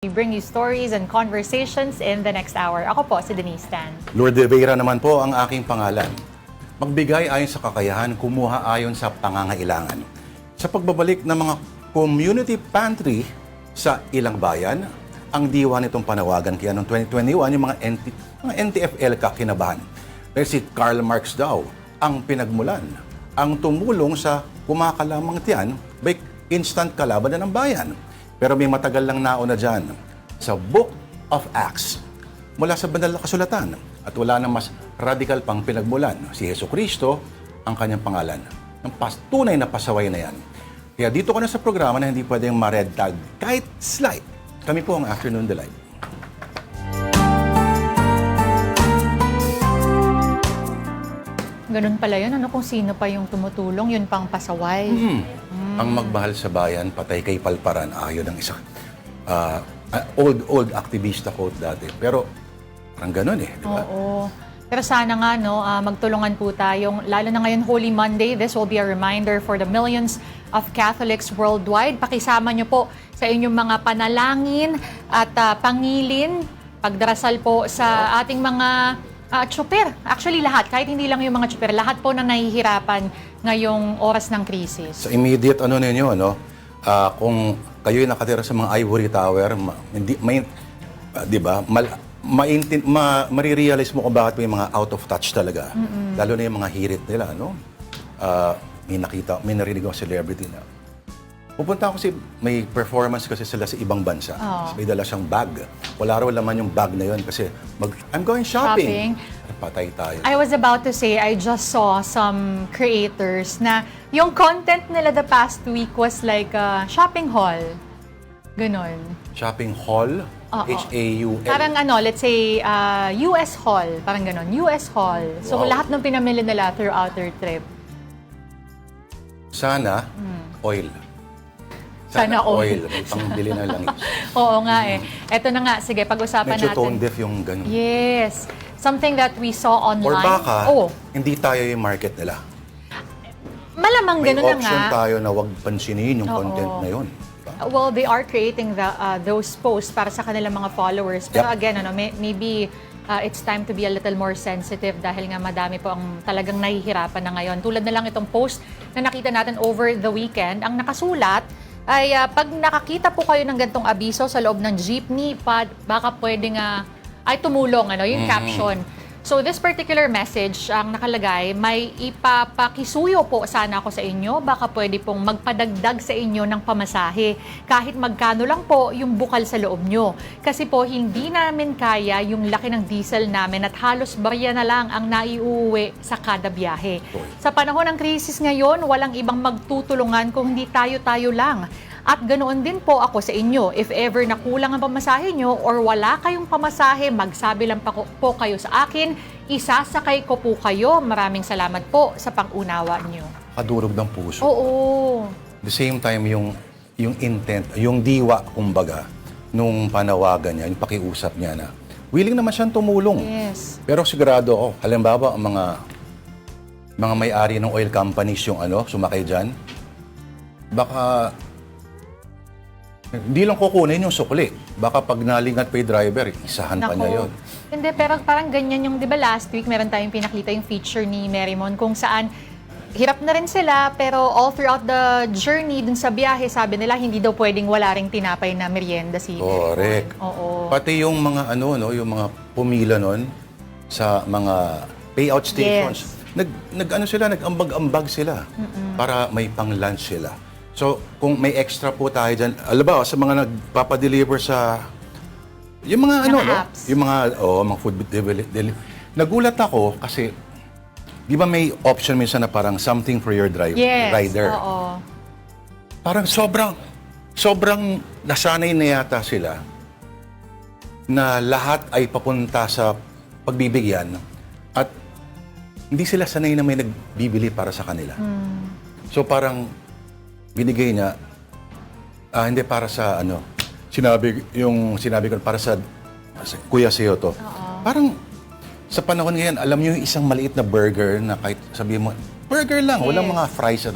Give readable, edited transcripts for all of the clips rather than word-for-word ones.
We bring you stories and conversations in the next hour. Ako po, si Denise Tan. Lourdes Vera naman po ang aking pangalan. Magbigay ayon sa kakayahan, kumuha ayon sa pangangailangan. Sa pagbabalik ng mga community pantry sa ilang bayan, ang diwa nitong panawagan kaya noong 2021 yung mga NTFL kakinabahan. Pero si Karl Marx daw ang pinagmulan, ang tumulong sa kumakalamang tiyan by instant kalaban na ng bayan. Pero may matagal lang nauna dyan sa Book of Acts mula sa banal na kasulatan at wala na mas radical pang pinagmulan. Si Jesucristo ang kanyang pangalan. Ng tunay na pasaway na yan. Kaya dito ka na sa programa na hindi pwedeng ma-red tag kahit slight. Kami po ang Afternoon Delight. Ganun pala yun. Ano kung sino pa yung tumutulong, yun pang pasaway. Ang magmahal sa bayan, patay kay palparan, ayon ng isa. Old activista quote dati. Pero parang ganun eh, di ba? Oo. Pero sana nga, no, magtulungan po tayong, lalo na ngayon Holy Monday, this will be a reminder for the millions of Catholics worldwide. Pakisama nyo po sa inyong mga panalangin at pangilin, pagdarasal po sa ating mga tsuper. Actually lahat, kahit hindi lang yung mga tsuper, lahat po na nahihirapan ngayong oras ng krisis. Sa immediate ano ninyo, no? Kung kayo'y nakatira sa mga ivory tower, di ba? Marirealize mo kung bakit may mga out of touch talaga. Lalo na yung mga hirit nila, no? May narinig ako celebrity na. Pupunta ako may performance kasi sila sa ibang bansa. May dala siyang bag. Wala raw laman yung bag na yun kasi I'm going shopping. Patay tayo. I was about to say, I just saw some creators na yung content nila the past week was like a shopping haul. Ganon. Shopping haul? H-A-U-L. Parang let's say US haul. Parang ganon. US haul. So lahat ng pinamili nila throughout their trip. Sana oil. Sana oil. May pangbili na lang. Oo nga eh. Eto na nga, sige, pag-usapan natin. Medyo tone deaf yung ganun. Yes. Something that we saw online. Or baka, hindi tayo yung market nila. Malamang May ganun na nga. option tayo na wag pansinin yung content na yun. Well, they are creating those posts para sa kanilang mga followers. Pero again, maybe it's time to be a little more sensitive dahil nga madami po ang talagang nahihirapan na ngayon. Tulad na lang itong post na nakita natin over the weekend. Ang nakasulat ay pag nakakita po kayo ng gantong abiso sa loob ng jeepney, baka pwedeng ay tumulong, yung caption. So this particular message, ang nakalagay, may ipapakisuyo po sana ako sa inyo. Baka pwede pong magpadagdag sa inyo ng pamasahe. Kahit magkano lang po yung bukal sa loob nyo. Kasi po hindi namin kaya yung laki ng diesel namin at halos barya na lang ang naiuwi sa kada biyahe. Sa panahon ng krisis ngayon, walang ibang magtutulungan kung hindi tayo-tayo lang. At ganoon din po ako sa inyo. If ever nakulang ang pamasahe nyo or wala kayong pamasahe, magsabi lang po kayo sa akin. Isasakay ko po kayo. Maraming salamat po sa pang-unawa nyo. Kadurog ng puso. Oo. The same time, yung intent, yung diwa, kumbaga, nung panawagan niya, yung pakiusap niya na, willing naman siyang tumulong. Yes. Pero sigurado ako, halimbawa, ang mga may-ari ng oil companies yung sumakay dyan, baka hindi lang kukunin yung sukli. Baka pag nalingat pa yung driver, isahan pa niya yun. Hindi, pero parang ganyan yung, di ba last week, meron tayong pinakita yung feature ni Merrimon kung saan hirap na rin sila, pero all throughout the journey dun sa biyahe, sabi nila, hindi daw pwedeng wala ring tinapay na merienda si Correct. Oo. Pati yung mga yung mga pumila nun sa mga payout stations. Yes. Nag-ambag-ambag sila para may pang-lunch sila. So, kung may extra po tayo dyan, alam sa mga nagpapadeliver sa, yung mga apps. Yung mga food delivery. Nagulat ako kasi, di ba may option minsan na parang something for your rider? Oo. Parang sobrang nasanay na yata sila na lahat ay papunta sa pagbibigyan at hindi sila sanay na may nagbibili para sa kanila. So parang binigay niya, hindi para sa sinabi ko para sa Kuya Seo to. Parang sa panahon ngayon, alam niyo yung isang maliit na burger na kahit sabihin mo, burger lang, walang mga fries.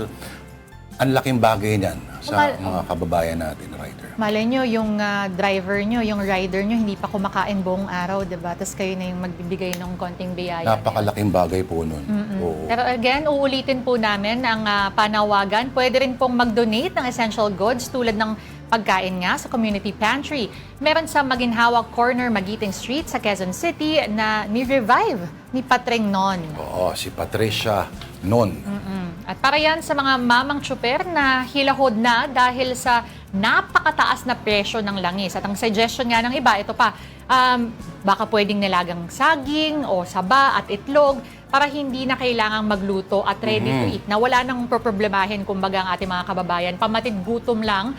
ang laking bagay niyan sa Mal- mga kababayan natin, rider. Malay nyo, yung driver nyo, yung rider nyo, hindi pa kumakain buong araw, diba? Tapos kayo na yung magbibigay ng konting biyaya. Napakalaking bagay po nun. Oo. Pero again, uulitin po namin ang panawagan. Pwede rin pong mag-donate ng essential goods tulad ng pagkain nga sa community pantry. Meron sa Maginhawa Corner, Magiting Street sa Quezon City na ni-revive ni Patreng Non. Oo, si Patricia Non. At para yan sa mga mamang tsuper na hilahod na dahil sa napakataas na presyo ng langis. At ang suggestion nga ng iba, ito pa, baka pwedeng nilagang saging o saba at itlog para hindi na kailangang magluto at ready to eat. Na wala nang poproblemahin kumbaga ang ating mga kababayan. Pamatid gutom lang.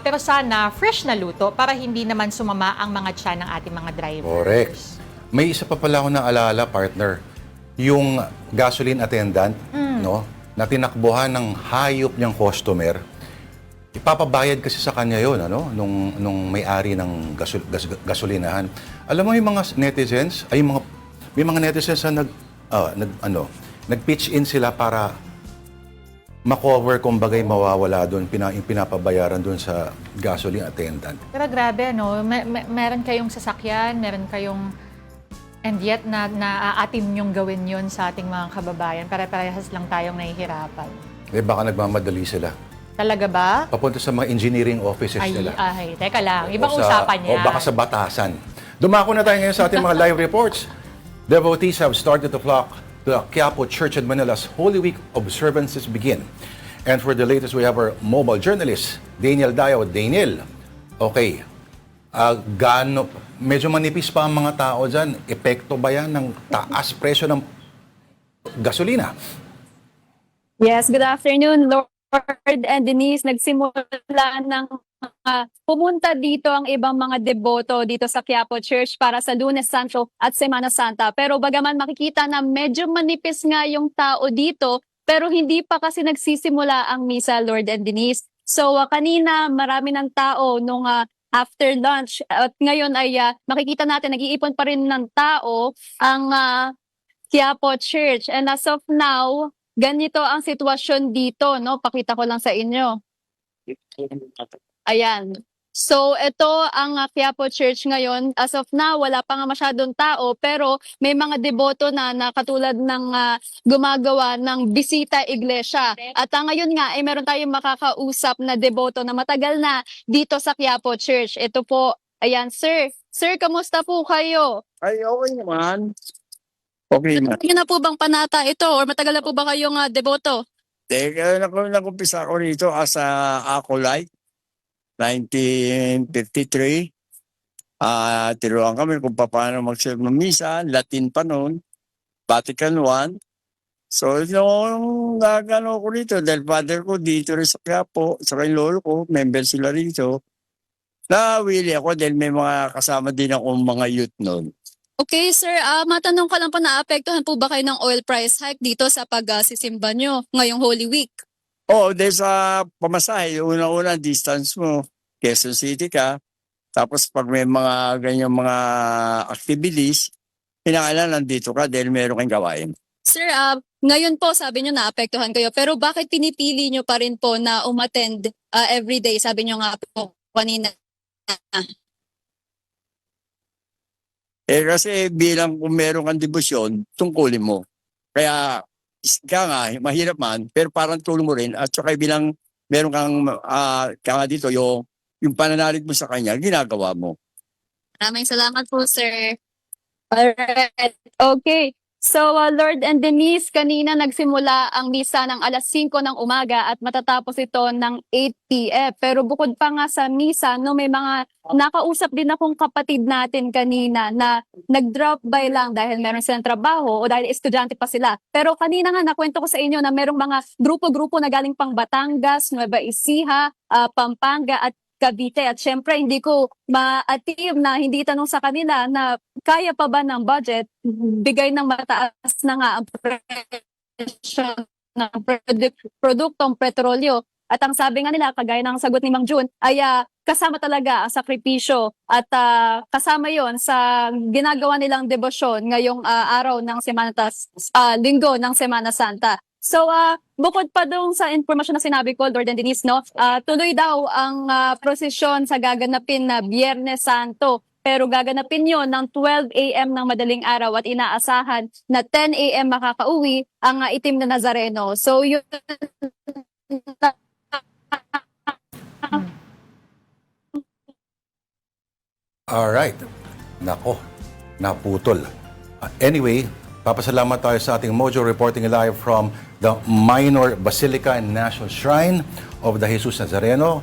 Pero sana fresh na luto para hindi naman sumama ang mga tiyan ng ating mga drivers. Correct. May isa pa pala ako naalala, partner. Yung gasoline attendant, no, na tinakbuhan ng hayop niyang customer, ipapabayad kasi sa kanya yon, ano, nung may-ari ng gasolinahan. Alam mo yung mga netizens, may mga netizens na nag-pitch in sila para makover kung bagay mawawala doon, pinapabayaran doon sa gasoline attendant. Pero grabe, no? Meron kayong sasakyan, meron kayong... And yet, naaatim niyong gawin yon sa ating mga kababayan. Pare-parehas lang tayong nahihirapan. Baka nagmamadali sila. Talaga ba? Papunta sa mga engineering offices nila. Ay, teka lang. Ibang O usapan O yan. baka sa batasan. Dumako na tayo ngayon sa ating mga live reports. Devotees have started to flock to the Quiapo Church in Manila's Holy Week observances begin. And for the latest, we have our mobile journalist, Daniel Dayo. Daniel, okay. Medyo manipis pa ang mga tao dyan. Epekto ba yan ng taas presyo ng gasolina? Yes, good afternoon, Lord and Denise. Nagsimula ng pumunta dito ang ibang mga deboto dito sa Quiapo Church para sa Lunes Santo at Semana Santa. Pero bagaman makikita na medyo manipis nga yung tao dito, pero hindi pa kasi nagsisimula ang misa, Lord and Denise. So kanina marami ng tao nung after lunch at ngayon ay makikita natin nag-iipon pa rin ng tao ang Quiapo Church. And as of now, ganito ang sitwasyon dito, no? Pakita ko lang sa inyo. Ayan. So, ito ang Quiapo Church ngayon. As of now, wala pa nga masyadong tao, pero may mga deboto na katulad ng gumagawa ng bisita iglesia. At ngayon nga, ay meron tayong makakausap na deboto na matagal na dito sa Quiapo Church. Ito po, ayan, sir. Sir, kamusta po kayo? Ay, okay naman. Okay na. Yun na po bang panata ito or matagal na po ba kayong deboto? Teka, nag-umpisa ako rito as a acolyte, 1953. Tiruan kami kung paano mag-serve ng misa, Latin pa noon, Vatican I. So, nung nagano ko rito, dahil father ko dito rin sa Quiapo, sa kay lolo ko, member sila rito, nawili ako dahil may mga kasama din akong mga youth noon. Okay, sir. Matanong ko lang po, naapektuhan po ba kayo ng oil price hike dito sa pag-sisimba nyo ngayong Holy Week? Oo, dahil sa pamasahe, una-una distance mo, Quezon City ka, tapos pag may mga ganyang mga activities, pinakailan nandito ka dahil meron kang gawain. Sir, ngayon po sabi nyo naapektuhan kayo, pero bakit pinipili nyo pa rin po na umattend everyday? Sabi nyo nga po kanina. Kasi bilang kung meron kang debosyon, tungkulin mo. Kaya nga, mahirap man, pero parang tulong mo rin. At saka bilang meron kang kaya dito, yung pananalig mo sa kanya, ginagawa mo. Maraming salamat po, sir. Alright. Okay. So, Lord and Denise, kanina nagsimula ang misa ng alas 5 ng umaga at matatapos ito ng 8 p.m. Pero bukod pa nga sa misa, no, may mga nakausap din akong kapatid natin kanina na nag-drop by lang dahil meron silang trabaho o dahil estudyante pa sila. Pero kanina nga nakwento ko sa inyo na merong mga grupo-grupo na galing pang Batangas, Nueva Ecija, Pampanga at Cavite. At syempre, hindi ko ma-achieve na hindi tanong sa kanila na kaya pa ba ng budget bigay ng mataas na nga ang presyo ng produktong petrolyo. At ang sabi nga nila, kagaya ng sagot ni Mang June, ay kasama talaga ang sakripisyo at kasama yon sa ginagawa nilang debosyon ngayong araw ng Semana Linggo ng Semana Santa. So, bukod pa dong sa informasyon na sinabi ko, Lord and Denise, no, tuloy daw ang prosesyon sa gaganapin na Biyernes Santo. Pero gaganapin yon ng 12 a.m. ng madaling araw at inaasahan na 10 a.m. makakauwi ang itim na Nazareno. So, yun. Alright. Nako, naputol. Anyway, papasalamat tayo sa ating Mojo reporting live from the Minor Basilica and National Shrine of the Jesus Nazareno,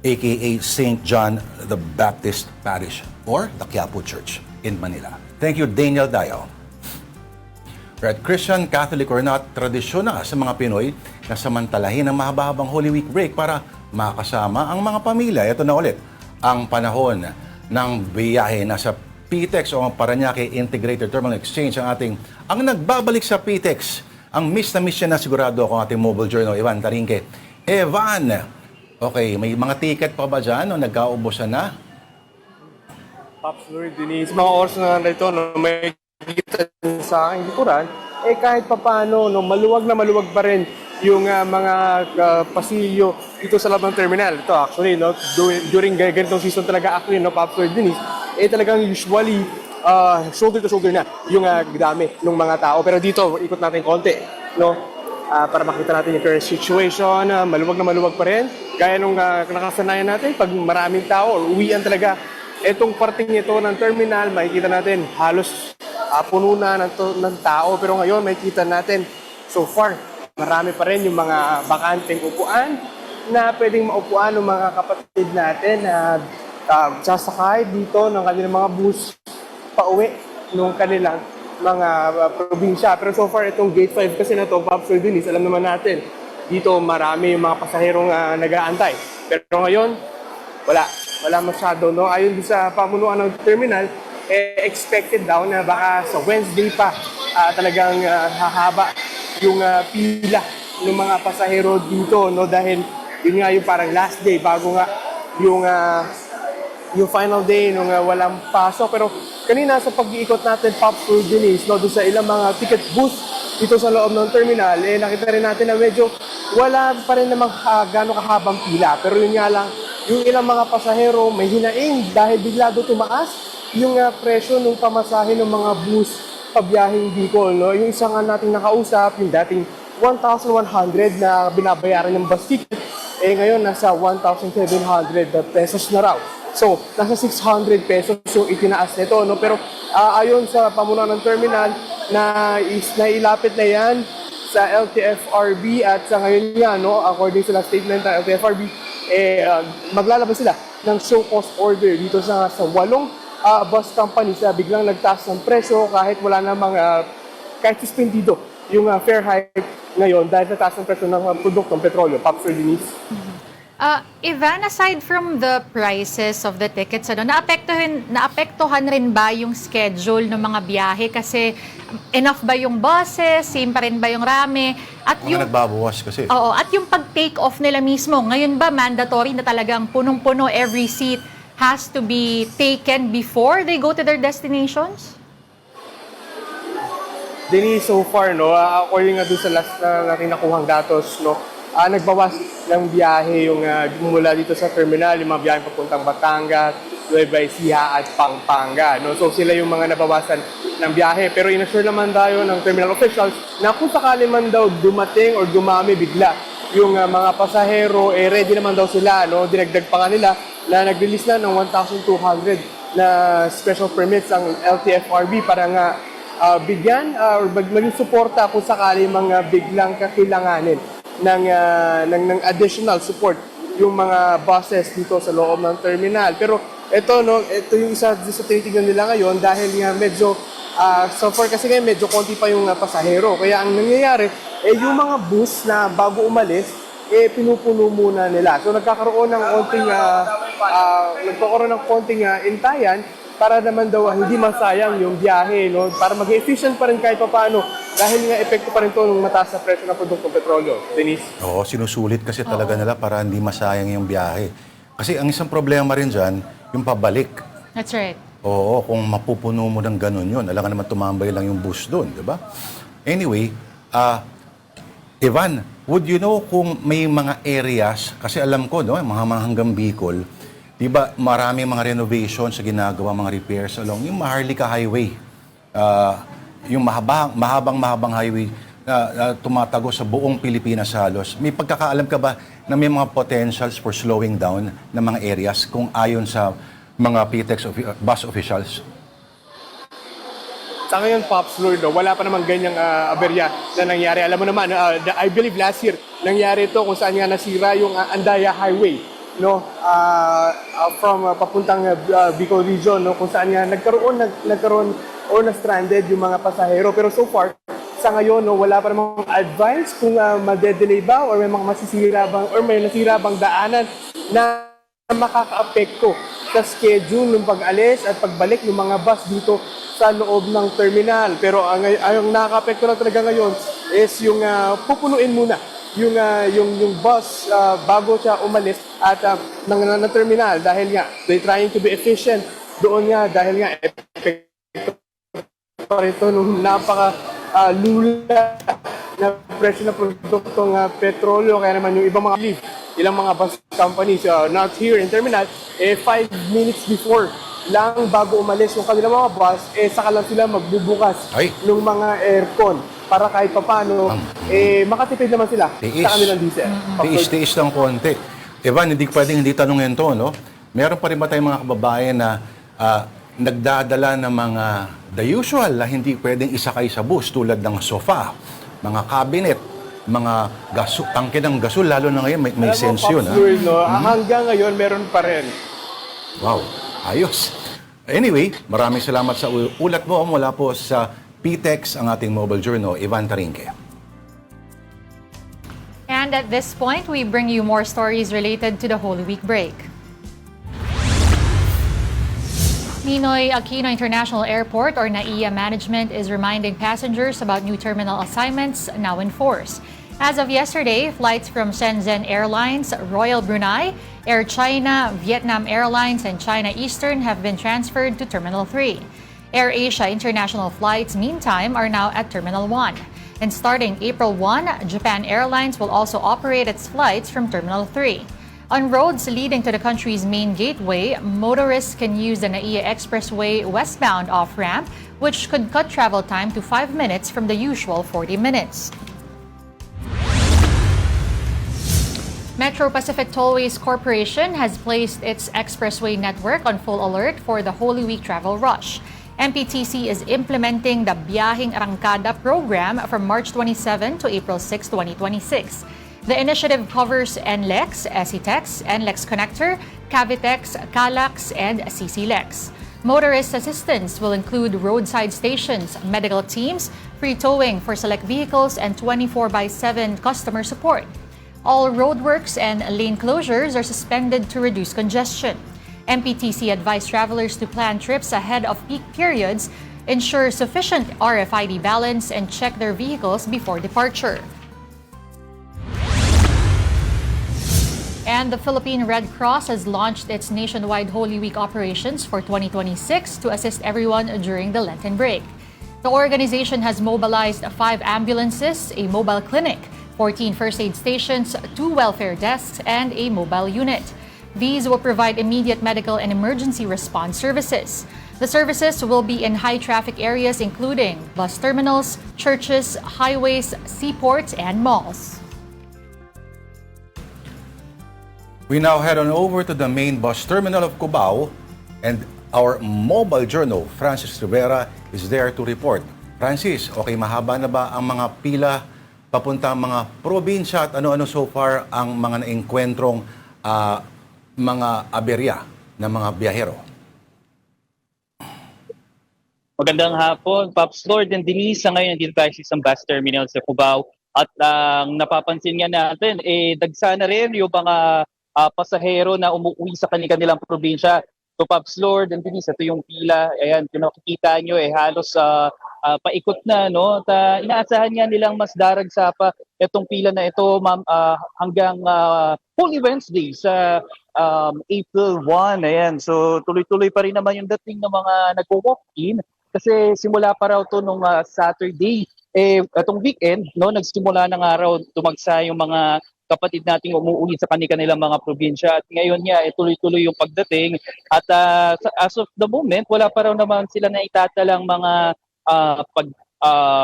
aka St. John the Baptist Parish or the Quiapo Church in Manila. Thank you, Daniel Dayo. Right, Christian, Catholic or not, tradisyon na sa mga Pinoy na samantalahin ang mahaba-habang Holy Week break para makasama ang mga pamilya. Ito na ulit, ang panahon ng biyahe na sa PTEX o ang Parañaque Integrated Terminal Exchange ang nagbabalik sa PTEX. Ang miss na siya na sigurado ako ang ating mobile journal, Evan Tarinque. Evan, okay, may mga ticket pa ba dyan o nagkaubusan na? Pops Lord Denise, mga oras na nandito, no, may kita sa aking likuran, kahit papano, no, maluwag na maluwag pa rin yung mga pasilyo dito sa loob ng terminal. Ito actually, no, during ganitong season talaga actually, no, Pops Lord Denise, talagang usually shoulder to shoulder na yung dami ng mga tao. Pero dito, ikot natin konti, no, para makita natin yung current situation, maluwag na maluwag pa rin. Gaya nung nakasanayan natin, pag maraming tao, uwian talaga. Etong parting ito ng terminal, makikita natin halos puno na ng tao. Pero ngayon, makikita natin so far, marami pa rin yung mga bakanteng upuan na pwedeng maupuan ng mga kapatid natin na sasakay dito ng kanilang mga bus pauwi ng kanilang mga probinsya. Pero so far, itong Gate 5 kasi na ito, Pops Lord Denise, alam naman natin, dito marami yung mga pasaherong nag-aantay. Pero ngayon, wala masyado, no? Ayon sa pamunuan ng terminal, expected daw na baka sa Wednesday pa talagang hahaba yung pila ng mga pasahero dito, no? Dahil yun nga yung parang last day bago nga yung final day nung walang pasok. Pero kanina sa pag-iikot natin, Pops Lord Denise, no, doon sa ilang mga ticket booth dito sa loob ng terminal, nakita rin natin na medyo wala pa rin namang gano'ng kahabang pila. Pero yun nga lang, yung ilang mga pasahero may hinaing dahil bigla doon tumaas yung presyo ng pamasahe ng mga bus pabiyahing Bicol. No? Yung isa nga nating nakausap, yung dating 1,100 na binabayaran ng bus ticket, ngayon nasa 1,700 pesos na raw. So, nasa 600 pesos yung itinaas nito. No? Pero ayon sa pamunuan ng terminal, nailapit na yan sa LTFRB at sa ngayon yan, no, according sa statement ng LTFRB, maglalabas sila ng show cause order dito sa 8 bus companies na biglang nagtaas ng presyo kahit wala namang kahit suspendido yung fare hike ngayon dahil nataas ng presyo ng produktong petrolyo. Pops Lord Denise. Ivan, aside from the prices of the tickets, naapektuhan rin ba yung schedule ng mga biyahe? Kasi enough ba yung buses? Same pa rin ba yung rami? At Mga nagbabawas kasi. Oo, at yung pag-take off nila mismo, ngayon ba mandatory na talagang punong-puno, every seat has to be taken before they go to their destinations? Denise, so far, no, according nga doon sa last na natin nakuhang datos, no, nagbawas ng biyahe yung mula dito sa terminal, yung mga biyahe papuntang Batangas, Nueva Ecija at Pampanga. No? So sila yung mga nabawasan ng biyahe. Pero inassure naman tayo ng terminal officials na kung sakali man daw dumating or dumami bigla yung mga pasahero, ready naman daw sila. No? Dinagdag pa nga nila na nag-release na ng 1,200 na special permits ang LTFRB para nga bigyan or maging suporta kung sakali mga biglang kakailanganin ng additional support yung mga buses dito sa loob ng terminal. Pero ito yung isa sa tinitignan nila ngayon dahil nga medyo so far kasi ngayon medyo konti pa yung pasahero. Kaya ang nangyayari, yung mga bus na bago umalis, pinupuno muna nila. So nagkakaroon ng konting intayan para naman daw hindi masayang yung biyahe, no? Para maging efficient pa rin kahit paano dahil nga epekto pa rin ito ng mataas na presyo ng produktong petrolyo. Denise? Oo, sinusulit kasi talaga nila para hindi masayang yung biyahe. Kasi ang isang problema rin dyan, yung pabalik. That's right. Oo, kung mapupuno mo ng ganun yun, alam ka naman tumambay lang yung bus doon, di ba? Anyway, Ivan, would you know kung may mga areas, kasi alam ko, no, mga hanggang Bicol, di ba marami mga renovations sa ginagawa, mga repairs along yung Maharlika Highway. Yung mahabang highway na tumatago sa buong Pilipinas halos. May pagkakaalam ka ba na may mga potentials for slowing down ng mga areas kung ayon sa mga PTEX bus officials? Sa ngayon, Pops Lord, wala pa namang ganyang aberya na nangyari. Alam mo naman, I believe last year, nangyari ito kung saan nga nasira yung Andaya Highway, no? From papuntang Bicol region, no? Kung saan nga nagkaroon or na-stranded yung mga pasahero. Pero so far, sa ngayon, no, wala pa namang advice kung madedelay ba or may mga masisira bang or may nasira bang daanan na makaka-apekto sa schedule ng pag-alis at pagbalik ng mga bus dito sa loob ng terminal. Pero ang nakaka-apekto na talaga ngayon is yung pupunuin muna yung bus bago siya umalis at ng terminal dahil nga they're trying to be efficient doon nga dahil nga epekto pa rito nung lula na presyo na produktong petrolyo kaya naman yung ibang mga ilang mga bus companies not here in terminal 5 minutes before lang bago umalis yung kanilang mga bus saka lang sila magbubukas ng mga aircon para kahit papaano makatipid naman sila sa kanilang diesel. Tiis lang konti. Evan, hindi pwedeng hindi tanongin to, no? Meron pa rin ba tayong mga kababayan na nagdadala ng mga the usual na hindi pwedeng isakay sa bus tulad ng sofa, mga cabinet, mga tangke ng gasol, lalo na ngayon may sense yun. Hanggang ngayon meron pa rin. Wow, ayos. Anyway, maraming salamat sa ulat mo mula po sa PTEX, ang ating mobile journal, Ivan Tarinque. And at this point, we bring you more stories related to the Holy Week break. Ninoy Aquino International Airport or NAIA management is reminding passengers about new terminal assignments now in force. As of yesterday, flights from Shenzhen Airlines, Royal Brunei, Air China, Vietnam Airlines, and China Eastern have been transferred to Terminal 3. Air Asia international flights, meantime, are now at Terminal 1. And starting April 1, Japan Airlines will also operate its flights from Terminal 3. On roads leading to the country's main gateway, motorists can use the NAIA Expressway westbound off-ramp, which could cut travel time to 5 minutes from the usual 40 minutes. Metro Pacific Tollways Corporation has placed its expressway network on full alert for the Holy Week travel rush. MPTC is implementing the Biyaheng Arangkada program from March 27 to April 6, 2026. The initiative covers NLEX, SETEX, NLEX Connector, Cavitex, CALAX, and CCLEX. Motorist assistance will include roadside stations, medical teams, free towing for select vehicles, and 24/7 customer support. All roadworks and lane closures are suspended to reduce congestion. MPTC advised travelers to plan trips ahead of peak periods, ensure sufficient RFID balance, and check their vehicles before departure. And the Philippine Red Cross has launched its nationwide Holy Week operations for 2026 to assist everyone during the Lenten break. The organization has mobilized 5 ambulances, a mobile clinic, 14 first aid stations, 2 welfare desks, and a mobile unit. These will provide immediate medical and emergency response services. The services will be in high traffic areas including bus terminals, churches, highways, seaports, and malls. We now head on over to the main bus terminal of Cubao, and our mobile journal, Francis Rivera, is there to report. Francis, okay, mahaba na ba ang mga pila papunta mga probinsya at ano-ano so far ang mga naengkwentrong mga aberya ng mga biyahero? Magandang hapon, Pops Lord and Denise. Sa ngayon, dito tayo sa isang bus terminal sa Cubao. At ang napapansin nga natin, dagsa na rin yung mga pasahero na umuwi sa kanilang probinsya. So, Pops Lord and Denise, ito yung pila. Ayan, kung nakikita nyo, halos paikot na, no? At inaasahan nga nilang mas daragsa pa itong pila na ito, ma'am, hanggang Holy Wednesday sa April 1. Ayan, so tuloy-tuloy pa rin naman yung dating ng mga nagwo-walk-in kasi simula pa raw to nung Saturday Itong weekend, no, nagsimula ng araw tumagsa yung mga kapatid nating umuwi sa kanilang mga probinsya. At ngayon nga, tuloy-tuloy yung pagdating. At as of the moment, wala pa raw naman sila na itatalang mga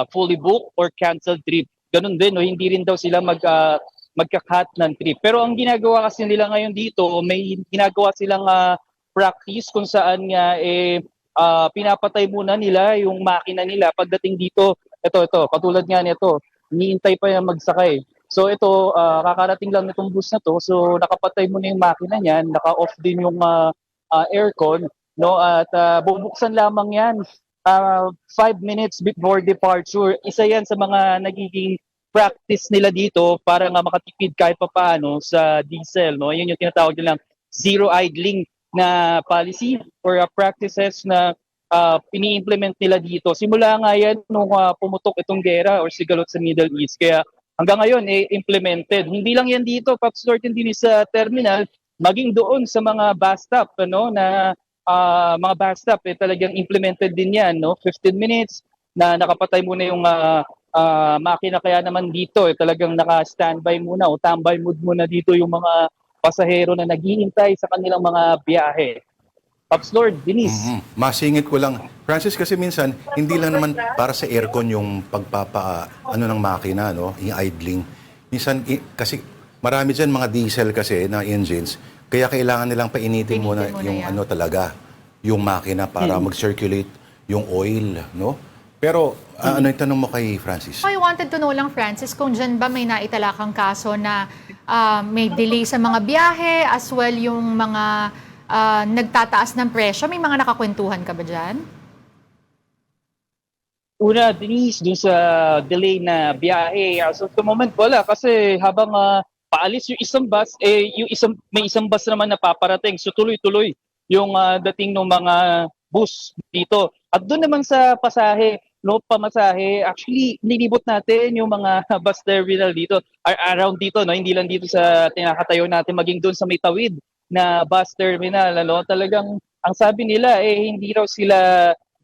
fully booked or canceled trip. Ganun din, no, hindi rin daw sila magka-cut ng trip. Pero ang ginagawa kasi nila ngayon dito, may ginagawa silang practice kung saan nga pinapatay muna nila yung makina nila pagdating dito. Ito, katulad nga nito, iniintay pa yung magsakay. So ito, kakarating lang nitong bus na to, so nakapatay muna yung makina niyan, naka-off din yung aircon, no? At bubuksan lamang yan 5 minutes before departure. Isa yan sa mga nagiging practice nila dito para nga makatipid kahit papaano sa diesel, no? Yun yung tinatawag nilang zero idling na policy or practices na ini-implement nila dito. Simula nga yan nung pumutok itong gera or sigalot sa Middle East. Kaya hanggang ngayon, implemented. Hindi lang yan dito, Pops Lord, hindi sa terminal, maging doon sa mga bus stop, ano, na mga bus stop, talagang implemented din yan, no? 15 minutes na nakapatay muna yung makina, kaya naman dito, talagang naka-standby muna o tambay mood muna dito yung mga pasahero na naghihintay sa kanilang mga biyahe. Pops Lord, Denise. Masingit ko lang. Francis, kasi minsan, hindi lang naman para sa aircon yung ng makina, no? Yung idling. Minsan, kasi marami dyan mga diesel kasi na engines, kaya kailangan nilang painitin muna yung yan. yung makina para mag-circulate yung oil, no? Pero, ano yung tanong mo kay Francis? I wanted to know lang, Francis, kung dyan ba may naitalakang kaso na may delay sa mga biyahe, as well yung mga nagtataas ng presyo. May mga nakakwentuhan ka ba dyan? Una, Denise, dun sa delay na biyahe, as of the moment, wala. Kasi habang paalis yung isang bus, may isang bus naman na paparating. So tuloy-tuloy yung dating ng mga bus dito. At doon naman sa pasahe, no, pamasahe, actually, nilibot natin yung mga bus terminal dito, around dito, no, hindi lang dito sa tinakatayo natin, maging doon sa may tawid na bus terminal, ano, talagang ang sabi nila hindi raw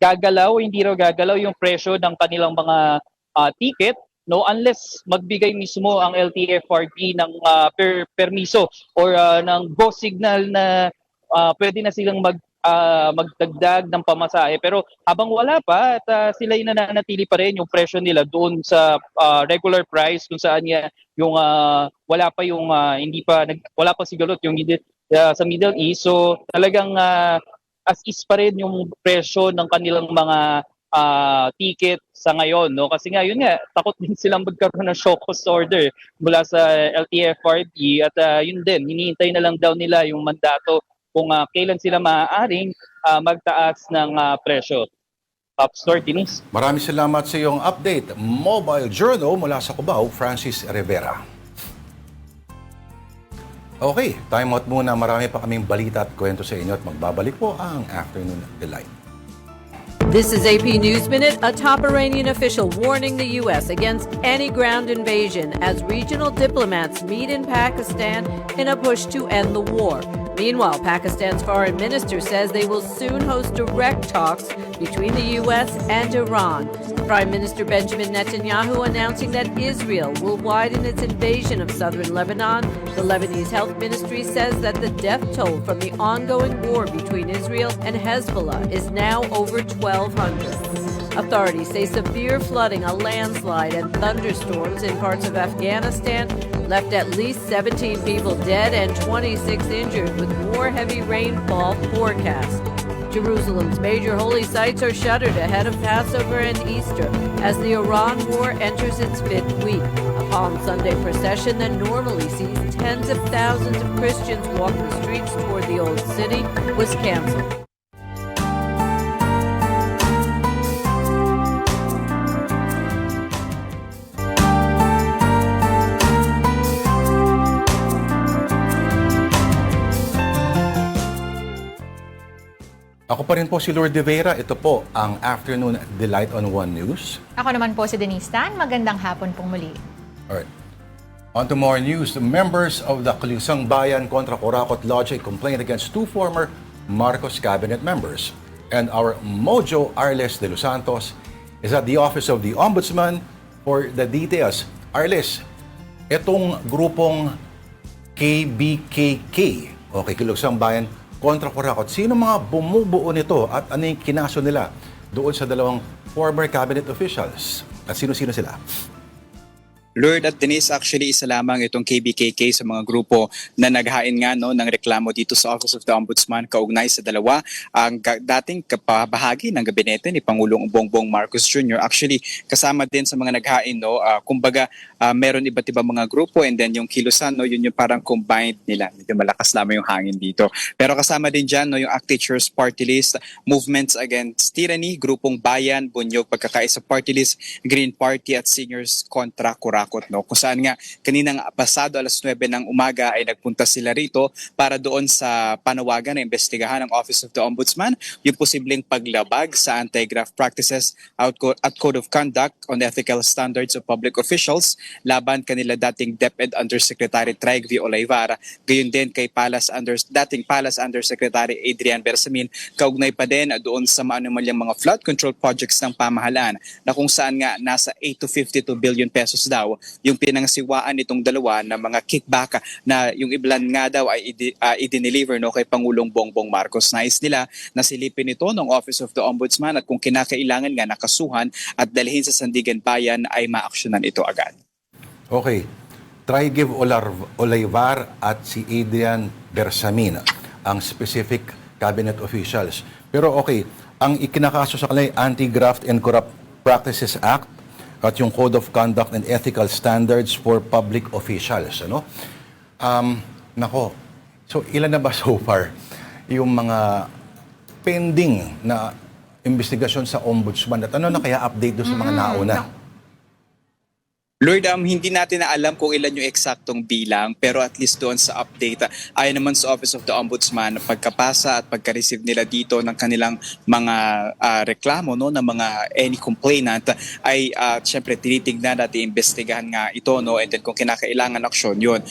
gagalaw yung presyo ng kanilang mga ticket, no, unless magbigay mismo ang LTFRB ng permiso or ng go signal na pwede na silang magdagdag ng pamasahe. Pero habang wala pa at sila yung nananatili pa rin yung presyo nila doon sa regular price kung saan yung wala pa sigalot yung sa Middle East. So talagang as is pa rin yung presyo ng kanilang mga ticket sa ngayon, no? Kasi nga yun nga, takot din silang magkaroon ng shock cost order mula sa LTFRB at yun din, hinihintay na lang daw nila yung mandato kung kailan sila maaaring magtaas ng presyo. Pops Lord, Denise. Maraming salamat sa iyong update. Mobile Journal mula sa Cubao, Francis Rivera. Okay, time out muna. Marami pa kaming balita at kwento sa inyo at magbabalik po ang Afternoon Delight. This is AP News Minute. A top Iranian official warning the U.S. against any ground invasion as regional diplomats meet in Pakistan in a push to end the war. Meanwhile, Pakistan's foreign minister says they will soon host direct talks between the U.S. and Iran. Prime Minister Benjamin Netanyahu announcing that Israel will widen its invasion of southern Lebanon. The Lebanese health ministry says that the death toll from the ongoing war between Israel and Hezbollah is now over 1,200. Authorities say severe flooding, a landslide, and thunderstorms in parts of Afghanistan left at least 17 people dead and 26 injured, with more heavy rainfall forecast. Jerusalem's major holy sites are shuttered ahead of Passover and Easter as the Iran war enters its 5th week. A Palm Sunday procession that normally sees tens of thousands of Christians walk the streets toward the Old City was canceled. Ako pa rin po si Lord De Vera. Ito po ang Afternoon Delight on One News. Ako naman po si Denise Tan. Magandang hapon pong muli. Alright. On to more news. The members of the Kalusang Bayan Kontra Corakot lodge a complaint against 2 former Marcos cabinet members. And our Mojo Arles de los Santos is at the Office of the Ombudsman for the details. Arles, itong grupong KBKK o Kikilugsang Bayan kontra Kurakot, sino mga bumubuo nito at ano yung kinaso nila doon sa dalawang former cabinet officials? At sino-sino sila? Lord at Denise, actually isa lamang itong KBKK sa mga grupo na naghain nga ng reklamo dito sa Office of the Ombudsman kaugnay sa dalawa ang dating kabahagi ng gabinete ni Pangulong Bongbong Marcos Jr. Actually kasama din sa mga naghain kumbaga meron iba't ibang mga grupo and then yung kilusan yun yung parang combined nila. Medyo malakas lamang yung hangin dito. Pero kasama din diyan yung ACT Teachers Party List, Movements Against Tyranny, Grupong Bayan, Bunyog Pagkakaisa Party List, Green Party at Seniors Kontra Kurakot. Kung saan nga kaninang pasado alas 9 ng umaga ay nagpunta sila rito para doon sa panawagan na imbestigahan ng Office of the Ombudsman yung posibleng paglabag sa anti-graft practices at Code of Conduct on Ethical Standards of Public Officials laban kanila dating DepEd Undersecretary Traig V. Olayvar, gayon din kay dating Palace Undersecretary Adrian Bersamin, kaugnay pa din doon sa maanumalyang mga flood control projects ng pamahalaan na kung saan nga nasa 8 to 52 billion pesos daw yung pinangasiwaan nitong dalawa na mga kickback na yung iblan nga daw ay i-deliver kay Pangulong Bongbong Marcos. Nais nila na silipin ito ng Office of the Ombudsman at kung kinakailangan nga nakasuhan at dalhin sa Sandigan Bayan ay maaksyonan ito agad. Okay. Traig Olayvar at si Adrian Bersamin ang specific cabinet officials. Pero okay, ang ikinakaso sa kanila ay Anti-Graft and Corrupt Practices Act at yung Code of Conduct and Ethical Standards for Public Officials. Nako, so ilan na ba so far yung mga pending na investigasyon sa Ombudsman at ano na kaya update doon sa mga nauna? Lord, hindi natin na alam kung ilan yung eksaktong bilang pero at least doon sa update, ayon naman sa Office of the Ombudsman, pagkapasa at pagka-receive nila dito ng kanilang mga reklamo ng mga any complainant ay syempre tinitignan at iimbestigahan nga ito and then kung kinakailangan aksyon yun.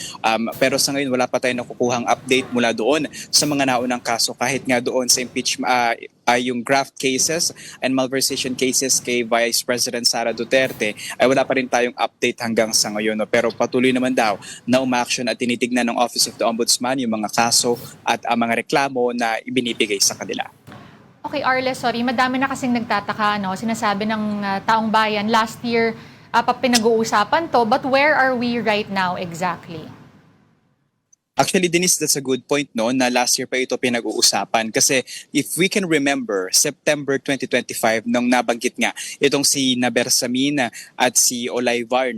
Pero sa ngayon wala pa tayong nakukuhang update mula doon sa mga naunang kaso kahit nga doon sa impeachment yung graft cases and malversation cases kay Vice President Sara Duterte ay wala pa rin tayong update hanggang sa ngayon. Pero patuloy naman daw na umaaksyon at tinitignan ng Office of the Ombudsman yung mga kaso at mga reklamo na ibinibigay sa kanila. Okay, Arles, sorry. Madami na kasing nagtataka, sinasabi ng taong bayan, last year pinag-uusapan to, but where are we right now exactly? Actually, Denise, that's a good point na last year pa ito pinag-uusapan kasi if we can remember, September 2025 nung nabanggit nga itong si Bersamin at si Olayvar,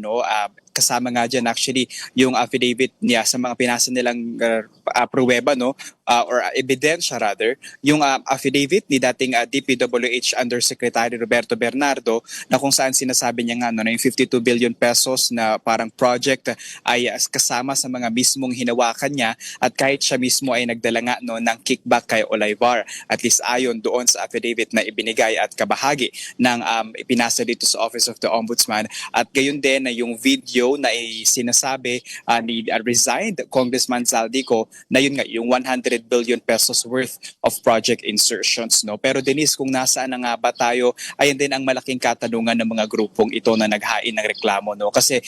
kasama nga dyan actually yung affidavit niya sa mga pinasa nilang pruweba or ebidensya rather, yung affidavit ni dating DPWH Undersecretary Roberto Bernardo na kung saan sinasabi niya nga na yung 52 billion pesos na parang project ay kasama sa mga mismong hinawakan niya at kahit siya mismo ay nagdala nga ng kickback kay Olayvar, at least ayon doon sa affidavit na ibinigay at kabahagi ng ipinasa dito sa Office of the Ombudsman. At gayon din na yung video na sinasabi ni resigned Congressman Zaldico na yun nga yung 100 billion pesos worth of project insertions. Pero Denise, kung nasaan na nga ba tayo, ayun din ang malaking katanungan ng mga grupong ito na naghain ng reklamo. Kasi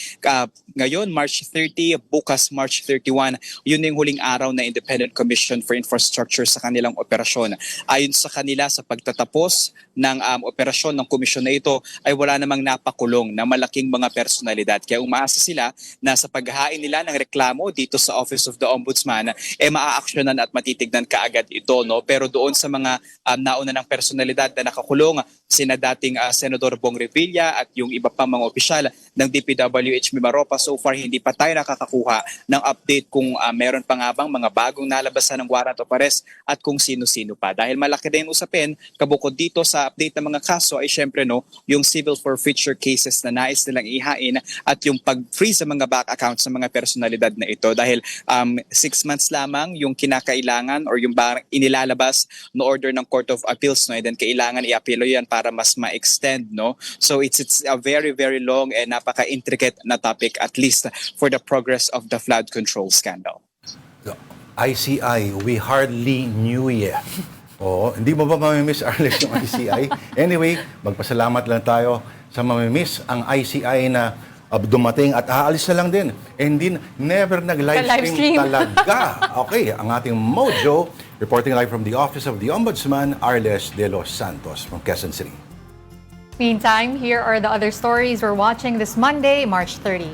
ngayon March 30, bukas March 31, yun yung huling araw na Independent Commission for Infrastructure sa kanilang operasyon. Ayon sa kanila, sa pagtatapos ng operasyon ng komisyon na ito ay wala namang napakulong na malaking mga personalidad. Kaya umaasa sila na sa paghahain nila ng reklamo dito sa Office of the Ombudsman, maaaksyonan at matitignan kaagad ito. Pero doon sa mga nauna ng personalidad na nakakulong, sina dating Senador Bong Revilla at yung iba pang mga opisyal ng DPWH Mimaropa, so far hindi pa tayo nakakakuha ng update kung meron pa nga bang mga bagong nalabasan ng warrant of arrest at kung sino-sino pa. Dahil malaki din usapin, kabukod dito sa update ng mga kaso ay syempre yung civil forfeiture cases na nais nilang ihain at yung pag-freeze sa mga back accounts ng mga personalidad na ito. Dahil 6 months lamang yung kinakailangan or yung inilalabas na order ng Court of Appeals, and then kailangan i-appealo yan para mas ma-extend. So it's a very, very long and napaka-intricate na topic, at least for the progress of the flood control scandal. ICI, we hardly knew you. Oo, hindi mo ba mamimiss, Arles, yung ICI? Anyway, magpasalamat lang tayo sa mamimiss ang ICI na dumating at aalis na lang din. And din, never nag-livestream Livestream. talaga. Okay, ang ating Mojo, reporting live from the Office of the Ombudsman, Arles de los Santos from Quezon City. Meantime, here are the other stories we're watching this Monday, March 30.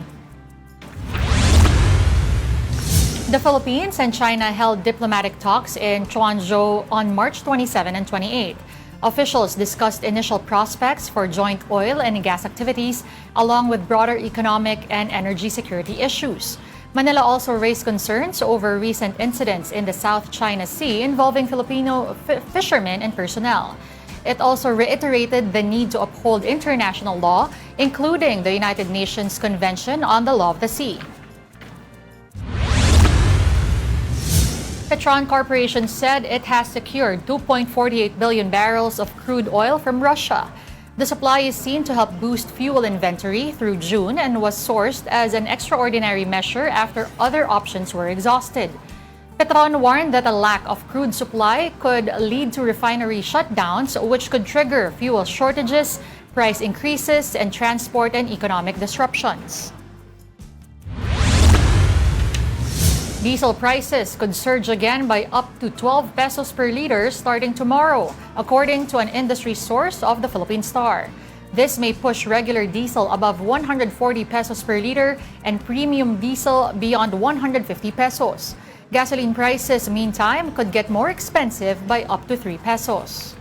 The Philippines and China held diplomatic talks in Guangzhou on March 27 and 28. Officials discussed initial prospects for joint oil and gas activities, along with broader economic and energy security issues. Manila also raised concerns over recent incidents in the South China Sea involving Filipino fishermen and personnel. It also reiterated the need to uphold international law, including the United Nations Convention on the Law of the Sea. Petron Corporation said it has secured 2.48 billion barrels of crude oil from Russia. The supply is seen to help boost fuel inventory through June and was sourced as an extraordinary measure after other options were exhausted. Petron warned that a lack of crude supply could lead to refinery shutdowns, which could trigger fuel shortages, price increases, and transport and economic disruptions. Diesel prices could surge again by up to 12 pesos per liter starting tomorrow, according to an industry source of the Philippine Star. This may push regular diesel above 140 pesos per liter and premium diesel beyond 150 pesos. Gasoline prices, meantime, could get more expensive by up to 3 pesos.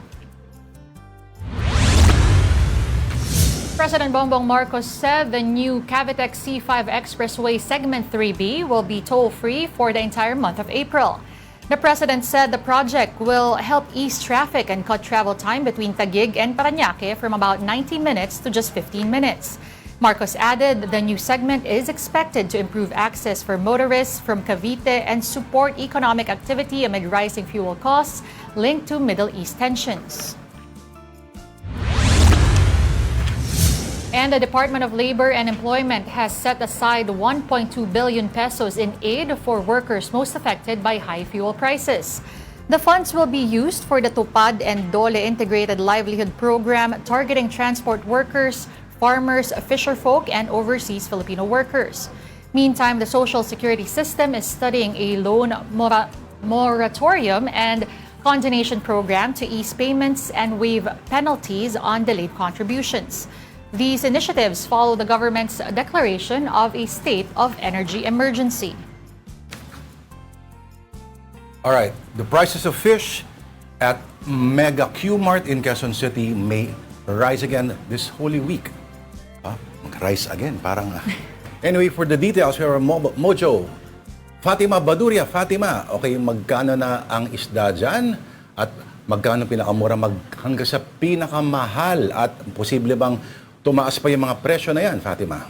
President Bongbong Marcos said the new Cavite C5 Expressway Segment 3B will be toll-free for the entire month of April. The president said the project will help ease traffic and cut travel time between Taguig and Parañaque from about 90 minutes to just 15 minutes. Marcos added the new segment is expected to improve access for motorists from Cavite and support economic activity amid rising fuel costs linked to Middle East tensions. And the Department of Labor and Employment has set aside 1.2 billion pesos in aid for workers most affected by high fuel prices. The funds will be used for the Tupad and Dole Integrated Livelihood Program targeting transport workers, farmers, fisherfolk, and overseas Filipino workers. Meantime, the Social Security system is studying a loan moratorium and condonation program to ease payments and waive penalties on delayed contributions. These initiatives follow the government's declaration of a state of energy emergency. All right, the prices of fish at Mega Q-Mart in Quezon City may rise again this Holy Week. Mag-rise again, parang... Anyway, for the details, we are Mojo. Fatima Baduria. Fatima, okay, magkano na ang isda dyan? At magkano pinakamura hanggang sa pinakamahal? At posible bang tumaas pa yung mga presyo na yan, Fatima?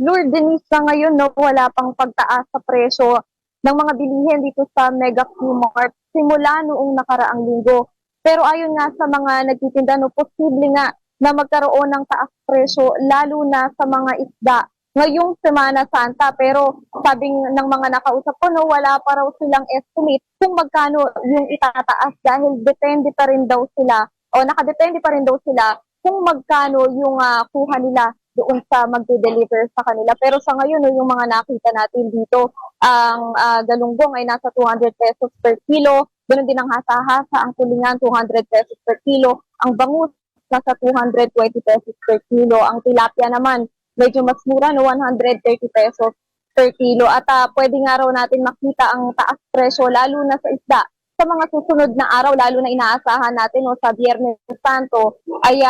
Lord, Denise, sa ngayon, no, wala pang pagtaas sa presyo ng mga bilihin dito sa Mega Q-Mart simula noong nakaraang linggo. Pero ayon nga sa mga nagtitinda, no, posible nga na magkaroon ng taas presyo, lalo na sa mga isda ngayong Semana Santa. Pero sabi ng mga nakausap ko, no, wala pa raw silang estimate kung magkano yung itataas dahil depende pa rin daw sila o nakadepende pa rin daw sila kung magkano yung kuha nila doon sa magde-deliver sa kanila. Pero sa ngayon, yung mga nakita natin dito, ang galunggong ay nasa 200 pesos per kilo. Ganun din ang hasa-hasa, ang tulingan 200 pesos per kilo. Ang bangus nasa 220 pesos per kilo. Ang tilapia naman, medyo mas mura, no, 130 pesos per kilo. At pwede nga raw natin makita ang taas presyo, lalo na sa isda. Sa mga susunod na araw, lalo na inaasahan natin, no, sa Biyernes Santo, ay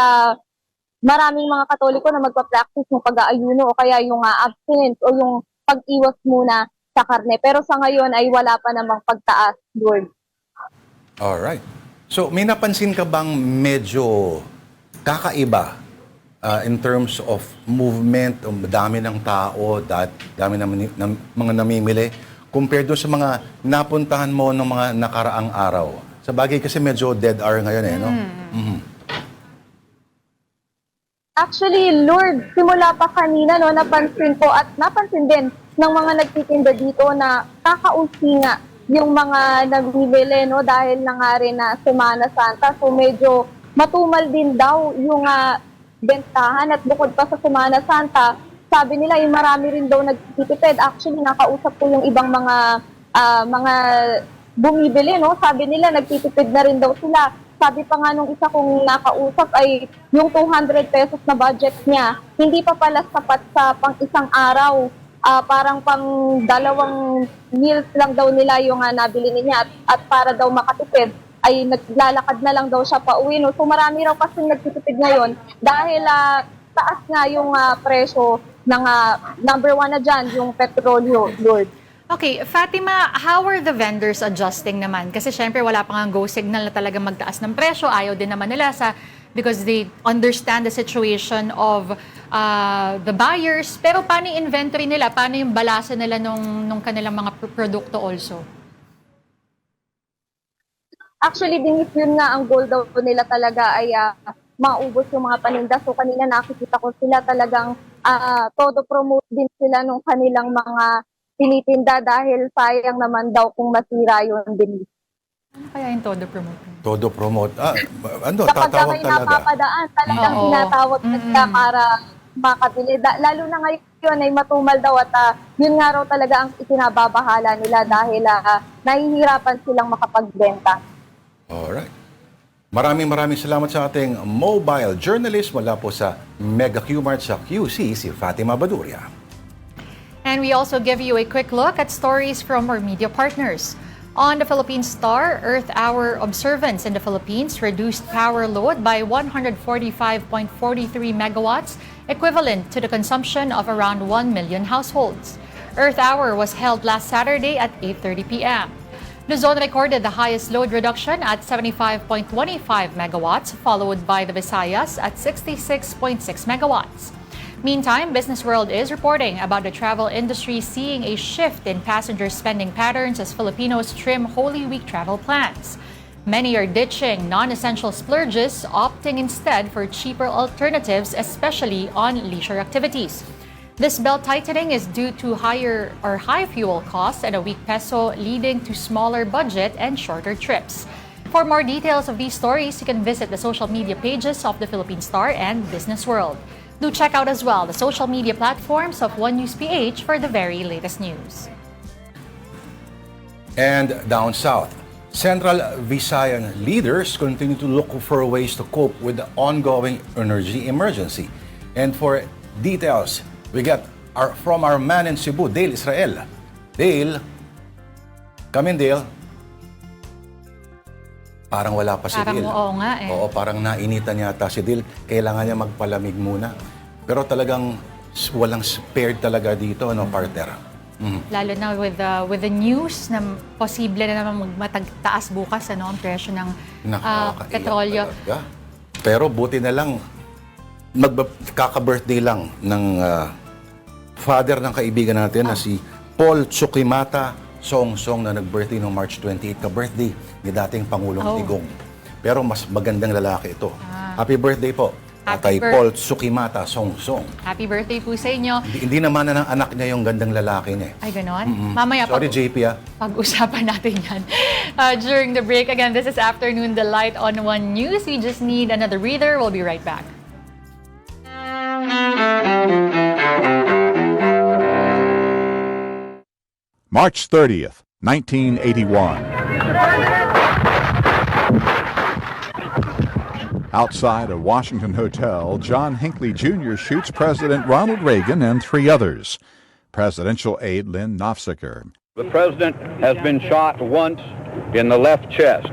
maraming mga Katoliko na magpa-practice ng pag-aayuno o kaya yung abstinence o yung pag-iwas muna sa karne. Pero sa ngayon ay wala pa namang pagtaas, Lord. Alright. So, may napansin ka bang medyo kakaiba in terms of movement, dami ng tao, dami ng mga namimili, compared doon sa mga napuntahan mo ng mga nakaraang araw? Sa bagay kasi medyo dead hour ngayon no? Mm-hmm. Actually, Lord, simula pa kanina, no, napansin ko at napansin din ng mga nagtitinda dito na kakaunti nga yung mga nagbibili, no, dahil na nga rin na Semana Santa. So medyo matumal din daw yung bentahan at bukod pa sa Semana Santa, sabi nila yung marami rin daw nagtitipid. Actually, nakausap ko yung ibang mga bumibili, no? Sabi nila nagtitipid na rin daw sila. Sabi pa nga nung isa kong nakausap ay yung 200 pesos na budget niya, hindi pa pala sapat sa pang isang araw. Parang pang 2 meals lang daw nila yung nabili niya at para daw makatipid ay naglalakad na lang daw siya pa uwi. No? So marami raw kasi nagtitipid ngayon dahil taas nga yung presyo ng number 1 na dyan, yung petrolyo, Lord. Okay, Fatima, how are the vendors adjusting naman? Kasi syempre wala pang ang go signal na talaga magtaas ng presyo. Ayaw din naman nila because they understand the situation of the buyers. Pero paano yung inventory nila? Paano yung balasa nila nung kanilang mga produkto also? Actually, din yun nga ang goal daw nila talaga ay maubos yung mga paninda. So kanina nakikita ko sila talagang todo promote din sila nung kanilang mga tinitinda dahil sayang naman daw kung masira yun din. Ano kaya yung todo promote? Todo promote. Kapag Tatawag may talaga. napapadaan, talagang tinatawag na sila para makabili. Lalo na ngayon ay matumal daw at yun nga raw talaga ang ikinababahala nila dahil nahihirapan silang makapagbenta. Alright. Maraming salamat sa ating mobile journalist mula po sa Mega Q-Mart sa QC, si Fatima Baduria. And we also give you a quick look at stories from our media partners. On the Philippine Star, Earth Hour observance in the Philippines reduced power load by 145.43 megawatts, equivalent to the consumption of around 1 million households. Earth Hour was held last Saturday at 8:30 p.m. Luzon recorded the highest load reduction at 75.25 megawatts, followed by the Visayas at 66.6 megawatts. Meantime, Business World is reporting about the travel industry seeing a shift in passenger spending patterns as Filipinos trim Holy Week travel plans. Many are ditching non-essential splurges, opting instead for cheaper alternatives, especially on leisure activities. This belt-tightening is due to high fuel costs and a weak peso, leading to smaller budget and shorter trips. For more details of these stories, you can visit the social media pages of the Philippine Star and Business World. Do check out as well the social media platforms of One News PH for the very latest news. And down south, Central Visayan leaders continue to look for ways to cope with the ongoing energy emergency. And for details, we get from our man in Cebu, Dale Israel. Dale, come in, Dale. Parang wala pa si Dale. Oo nga eh. Oo, parang nainitan yata si Dale. Kailangan niya magpalamig muna. Pero talagang walang spared talaga dito, no, partner? Lalo na with the news na posible na naman magmatagtaas bukas ang presyo ng petrolyo. Talaga. Pero buti na lang, kaka-birthday lang ng father ng kaibigan natin na si Paul Tsukimata Songsong na nag-birthday noong March 28, ka-birthday ni dating Pangulong Digong. Pero mas magandang lalaki ito. Happy birthday po kay Paul Tsukimata Songsong. Happy birthday po sa inyo. Hindi naman na ng anak niya yung gandang lalaki niya. Ay, ganon? Mamaya Sorry, JP, pag-usapan natin yan. During the break, again, this is Afternoon Delight on One News. We just need another breather. We'll be right back. March 30th, 1981. Outside a Washington hotel, John Hinckley Jr. shoots President Ronald Reagan and 3 others. Presidential aide Lynn Nofziger. The president has been shot once in the left chest.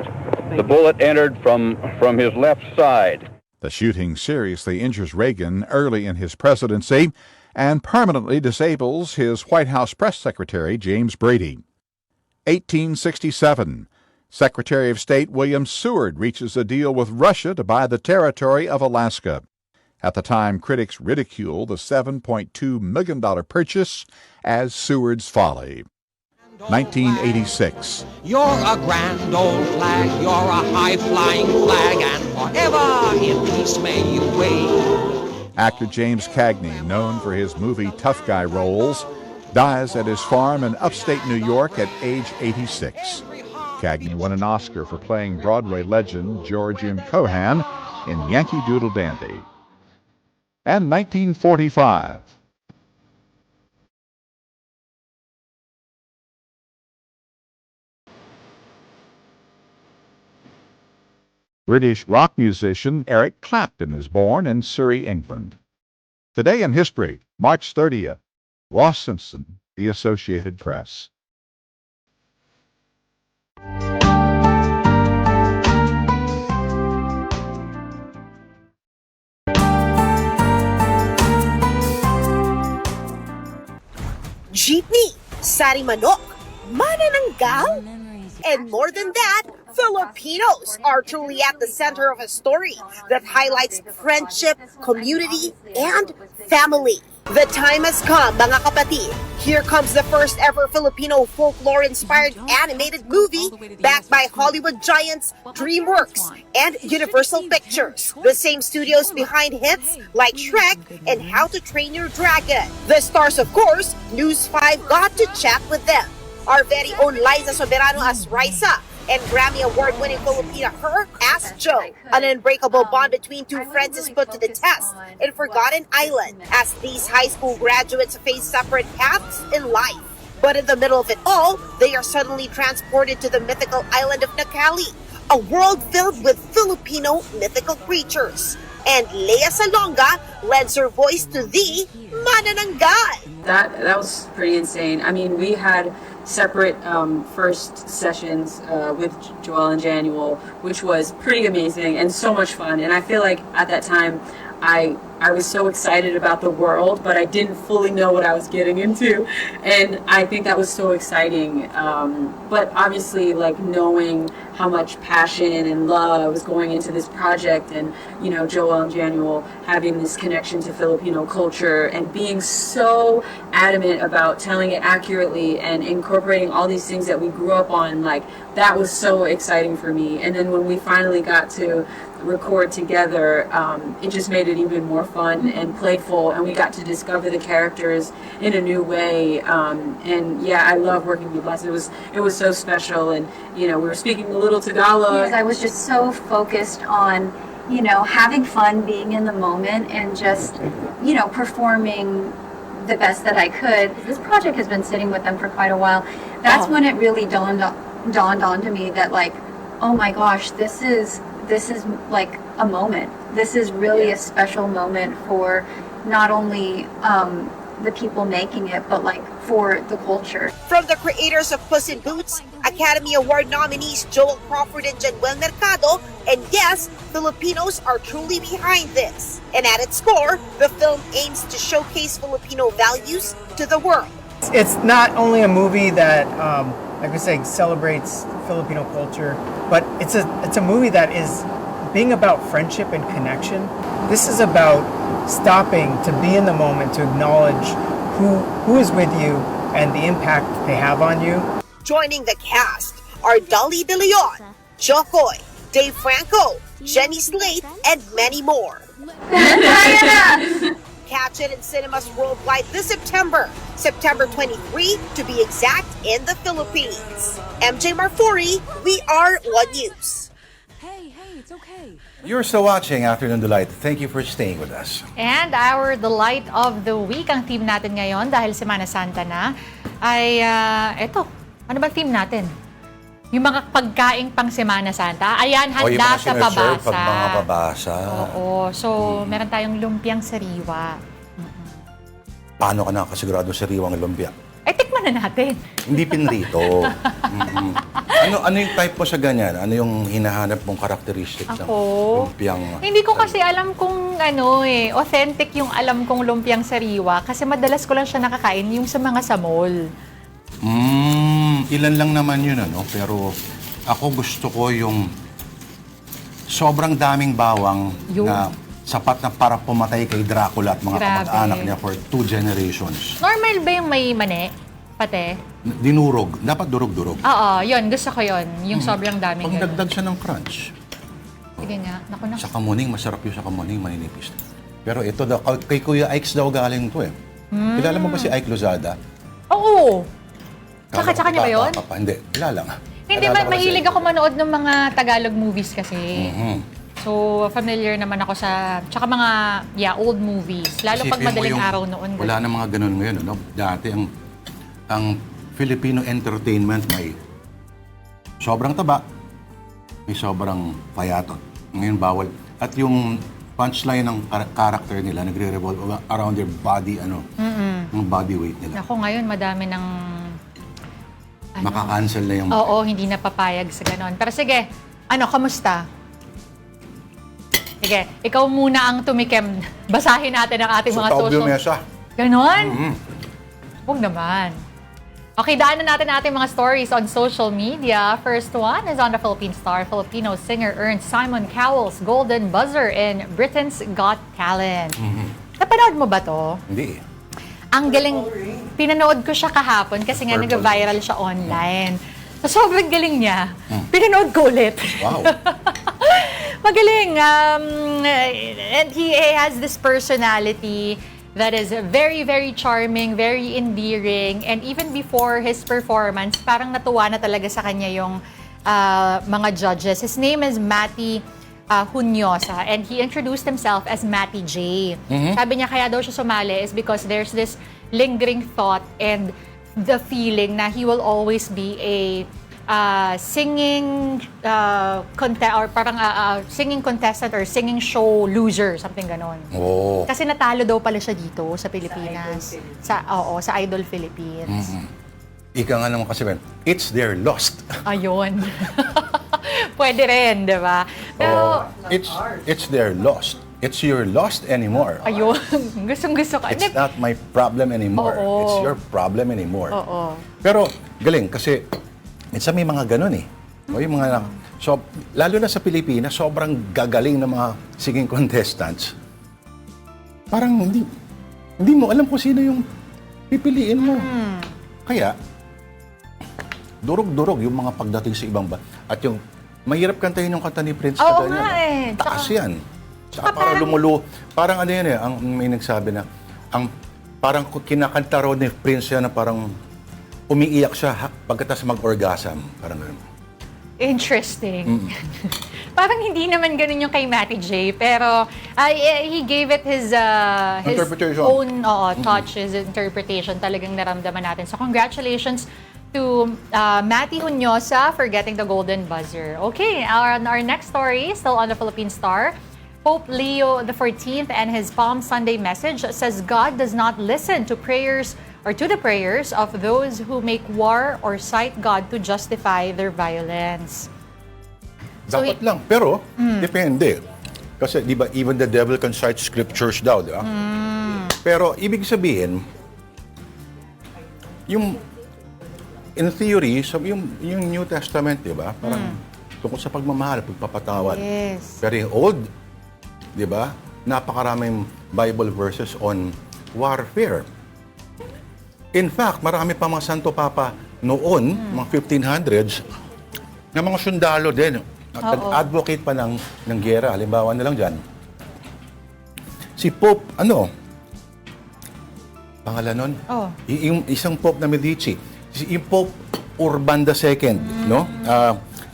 The bullet entered from his left side. The shooting seriously injures Reagan early in his presidency and permanently disables his White House press secretary, James Brady. 1867. Secretary of State William Seward reaches a deal with Russia to buy the territory of Alaska. At the time, critics ridicule the $7.2 million purchase as Seward's folly. 1986. You're a grand old flag, you're a high-flying flag, and forever in peace may you wave. Actor James Cagney, known for his movie tough guy roles, dies at his farm in upstate New York at age 86. Cagney won an Oscar for playing Broadway legend George M. Cohan in Yankee Doodle Dandy. And 1945. British rock musician Eric Clapton is born in Surrey, England. Today in history, March 30th, Ross Simpson, The Associated Press. Jeepney, Sari Manok, Manananggal, and more than that, Filipinos are truly at the center of a story that highlights friendship, community, and family. The time has come, mga kapatid. Here comes the first ever Filipino folklore-inspired animated movie backed by Hollywood giants DreamWorks and Universal Pictures, the same studios behind hits like Shrek and How to Train Your Dragon. The stars, of course, News 5 got to chat with them. Our very own Liza Soberano as Raisa, and Grammy Award-winning Filipina Her as Joe. An unbreakable bond between two friends is put to the test in Forgotten Island as these high school graduates face separate paths in life. But in the middle of it all, they are suddenly transported to the mythical island of Nakali, a world filled with Filipino mythical creatures. And Lea Salonga lends her voice to the Manananggal. That was pretty insane. I mean, we had separate first sessions with Joel and Januel, which was pretty amazing and so much fun. And I feel like at that time, I was so excited about the world, but I didn't fully know what I was getting into. And I think that was so exciting. But obviously, like, knowing how much passion and love was going into this project, and, you know, Joel and Januel having this connection to Filipino culture and being so adamant about telling it accurately and incorporating all these things that we grew up on, like, that was so exciting for me. And then when we finally got to record together, it just made it even more fun and playful, and we got to discover the characters in a new way. And yeah, I love working with Les. It was so special, and you know, we were speaking a little Tagalog. Because I was just so focused on, you know, having fun, being in the moment, and just, you know, performing the best that I could. This project has been sitting with them for quite a while. That's when it really dawned onto me that, like, oh my gosh, this is like a moment. This is really a special moment for not only the people making it, but like for the culture. From the creators of Puss in Boots, Academy Award nominees Joel Crawford and Januel Mercado, and yes, Filipinos are truly behind this. And at its core, the film aims to showcase Filipino values to the world. It's not only a movie that, like we say, celebrates Filipino culture, but it's a movie that is being about friendship and connection. This is about stopping to be in the moment, to acknowledge who is with you and the impact they have on you. Joining the cast are Dolly De Leon, Jokoy, Dave Franco, Jenny Slate, and many more. Catch it in cinemas worldwide this September 23 to be exact, in the Philippines. MJ Marfori, we are One News. Hey, it's okay. You're still watching Afternoon Delight. Thank you for staying with us. And our delight of the week, ang team natin ngayon, dahil Semana Santa na, ay eto, ano ba team natin? Yung mga pagkaing pang Semana Santa. Ayan, handa sa pabasa. Pag mga pabasa. Oo. So, meron tayong lumpiang sariwa. Paano ka nakasigurado sariwang lumpia? Ay, tikman na natin. Hindi pinrito. Ano yung type mo sa ganyan? Ano yung hinahanap mong characteristics ng lumpiang? Hindi ko kasi alam kung authentic yung alam kong lumpiang sariwa. Kasi madalas ko lang siya nakakain yung sa mga sa mall. Ilan lang naman yun, pero ako gusto ko yung sobrang daming bawang na sapat na para pumatay kay Dracula at mga kamag-anak niya for 2 generations. Normal ba yung may mani? Pate? Dinurog. Dapat durog-durog. Oo, yun. Gusto ko yun. Yung sobrang daming yun. Pagdagdag siya ng crunch. Sige nga. Naku. Sa kamuning, masarap yung sa kamuning, maninipis. Pero ito daw, kay Kuya Ike's daw galing to . Kilala mo ba si Ike Lozada? Oo. Tsaka niya ba yun? Bata ka pa. Hindi, wala lang. Hindi, mahilig ako manood ng mga Tagalog movies kasi. So, familiar naman ako sa, tsaka mga, old movies. Lalo pag Isipin mo madaling yung- araw noon. Wala na mga ganun ngayon. Ano? Dati, ang Filipino entertainment may sobrang taba, may sobrang payatot. Ngayon, bawal. At yung punchline ng character nila, nagre-revolve around their body, yung body weight nila. Ako ngayon, madami ng Maka-cancel na yung... Oo, hindi na papayag sa ganon. Pero sige, kamusta? Sige, ikaw muna ang tumikim. Basahin natin ang ating mga social... Mesa. Ganon? Huwag naman. Okay, daanan natin ating mga stories on social media. First one is on the Philippine Star. Filipino singer earned Simon Cowell's Golden Buzzer in Britain's Got Talent. Napanood mo ba to? Hindi. Ang galing, pinanood ko siya kahapon kasi nga nag-viral siya online. So, sobrang galing niya. Pinanood ko ulit. Wow. Magaling. And he has this personality that is very, very charming, very endearing. And even before his performance, parang natuwa na talaga sa kanya yung mga judges. His name is Matty Hunyosa, and he introduced himself as Matty J. Sabi niya kaya daw siya sumali is because there's this lingering thought and the feeling na he will always be a singing singing contestant or singing show loser, something ganon. Oh. Kasi natalo daw pala siya dito sa Pilipinas. Sa Idol Philippines. Ika nga naman kasi, it's their lost. Ayun. Pwede rin, di ba? Pero, It's their lost. It's your lost anymore. ayun. Gustong-gusto ko. It's not my problem anymore. Oo. It's your problem anymore. Oo. Pero, galing, kasi minsan may mga ganun eh. O, yung mga, so, lalo na sa Pilipinas, sobrang gagaling ng mga singing contestants. Parang hindi mo alam kung sino yung pipiliin mo. Kaya, durog-durog yung mga pagdating sa ibang At yung mahirap kantahin yung kanta ni Prince Oo na ganyan. nga eh. Taas yan. Tsaka parang lumulo. Parang ano yan eh, may nagsabi na, parang kinakanta raw ni Prince yan na parang umiiyak siya pagkatapos mag-orgasm. Parang gano'n. Interesting. Parang hindi naman ganun yung kay Matty J, pero he gave it his Interpretation. own touch, his interpretation. Talagang naramdaman natin. So congratulations to Matty Hunyosa for getting the Golden Buzzer. Okay, our next story, still on the Philippine Star. Pope Leo XIV and his Palm Sunday message says God does not listen to prayers or to the prayers of those who make war or cite God to justify their violence. Dapat lang. Pero, depende. Kasi, di ba, even the devil can cite scriptures daw, di ba? Pero, ibig sabihin, in theory, yung New Testament, di ba? Parang tungkol sa pagmamahal, pagpapatawad. Yes. Pero yung Old, di ba? Napakaraming Bible verses on warfare. In fact, marami pa mga Santo Papa noon, mga 1500s, na mga sundalo din. Advocate pa ng giyera. Halimbawa na lang dyan. Si Pope, pangalan nun? Yung isang Pope na Medici. Yung Pope Urban II, no?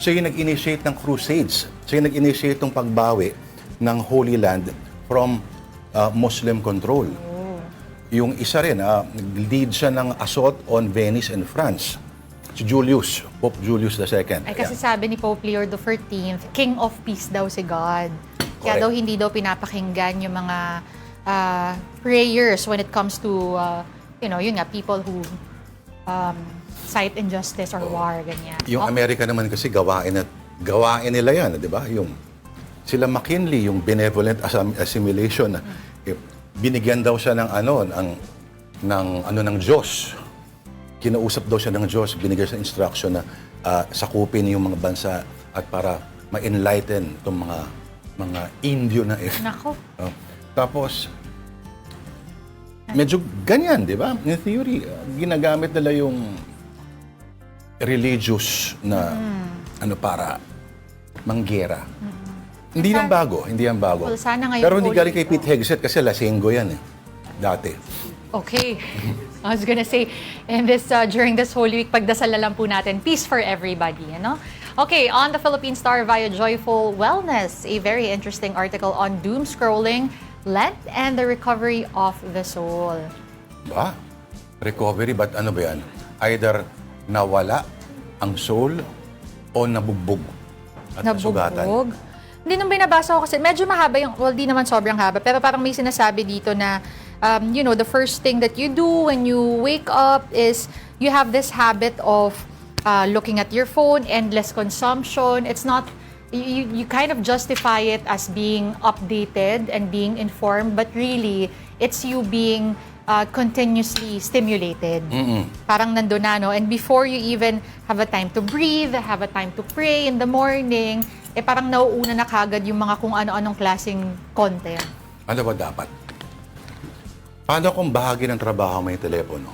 Siya yung nag-initiate ng Crusades. Siya yung nag-initiate ng pagbawi ng Holy Land from Muslim control. Yung isa rin, nag-lead siya ng assault on Venice and France. Si Julius, Pope Julius II. Ay kasi sabi ni Pope Leo XIV, King of Peace daw si God. Kaya daw hindi daw pinapakinggan yung mga prayers when it comes to, yun nga, people who cite injustice or war, ganyan. Yung Amerika naman kasi gawain nila yan, di ba? Yung sila McKinley, yung benevolent assimilation, binigyan daw siya ng Diyos. Kinausap daw siya ng Diyos, binigyan siya instruction na sakupin yung mga bansa at para ma-enlighten itong mga Indio na Nako. Tapos, medyo ganyan, di ba? In theory, ginagamit nila yung religious na para manggera. Hindi yan bago, hindi yan bago. Well, sana ngayon Pero hindi galing kay Pete Hegseth kasi lasenggo yan dati. Okay. I was gonna say, in this, during this Holy Week, pagdasal na lang po natin, peace for everybody, ano? Okay, on the Philippine Star via Joyful Wellness, a very interesting article on doom scrolling, Lent, and the recovery of the soul. Ba? Recovery, but ano ba yan? Either nawala ang soul o nabugbog at nasugatan. Nabugbog? Hindi nung binabasa ko kasi, medyo mahaba yung, well, di naman sobrang haba, pero parang may sinasabi dito na, the first thing that you do when you wake up is you have this habit of looking at your phone, endless consumption. It's not, you kind of justify it as being updated and being informed, but really, it's you being continuously stimulated. Parang nandun na, no? And before you even have a time to breathe, have a time to pray in the morning, parang nauuna na kagad yung mga kung ano-anong klaseng content. Ano ba dapat? Paano kung bahagi ng trabaho may telepono?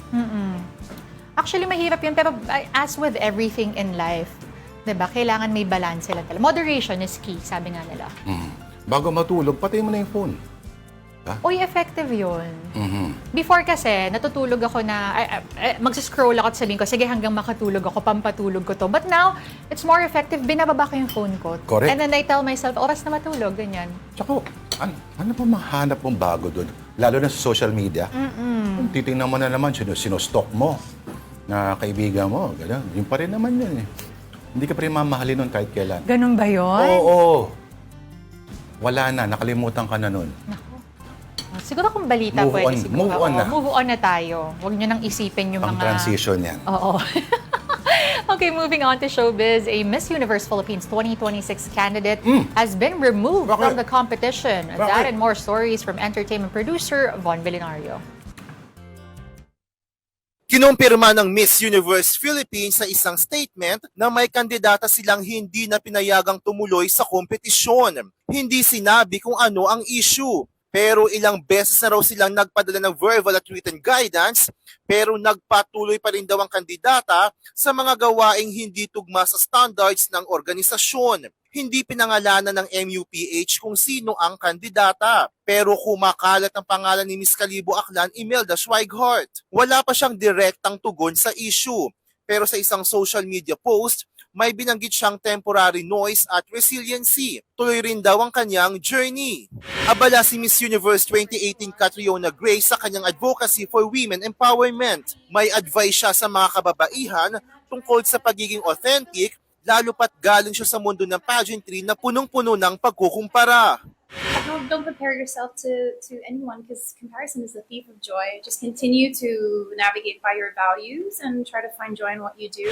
Actually, mahirap yun. Pero as with everything in life, diba, kailangan may balance lang talaga. Moderation is key, sabi nga nila. Bago matulog, patay mo na yung phone. Uy, effective yun. Before kasi, natutulog ako na, magsiscroll ako at sabihin ko, sige hanggang makatulog ako, pampatulog ko to. But now, it's more effective, binababa ko yung phone ko. Correct. And then I tell myself, oras na matulog, ganyan. Tsaka, ano pa mahanap mong bago doon? Lalo na sa social media. Titingnan mo na naman, sinostalk mo na kaibigan mo. Ganyan. Yung pa rin naman yun eh. Hindi ka pa rin mamahalin nun kahit kailan. Ganun ba yun? Oo. Wala na, nakalimutan ka na nun. Siguro kung balita Move pwede on. siguro. Move on na. Move on na tayo. Huwag nyo nang isipin yung Ang mga... transition yan. Oo. Okay, moving on to showbiz. A Miss Universe Philippines 2026 candidate has been removed from the competition. That and more stories from entertainment producer Von Villanario. Kinumpirma ng Miss Universe Philippines sa isang statement na may kandidata silang hindi na pinayagang tumuloy sa kompetisyon. Hindi sinabi kung ano ang issue. Pero ilang beses na raw silang nagpadala ng verbal at written guidance, pero nagpatuloy pa rin daw ang kandidata sa mga gawaing hindi tugma sa standards ng organisasyon. Hindi pinangalanan ng MUPH kung sino ang kandidata, pero kumakalat ang pangalan ni Miss Kalibo Aklan, Imelda Schweighardt. Wala pa siyang direktang tugon sa issue, pero sa isang social media post, may binanggit siyang temporary noise at resiliency. Tuloy rin daw ang kanyang journey. Abala si Miss Universe 2018 Catriona Gray sa kanyang advocacy for women empowerment. May advice siya sa mga kababaihan tungkol sa pagiging authentic, lalo pat galing siya sa mundo ng pageantry na punong-puno ng pagkukumpara. Don't compare yourself to anyone because comparison is the thief of joy. Just continue to navigate by your values and try to find joy in what you do.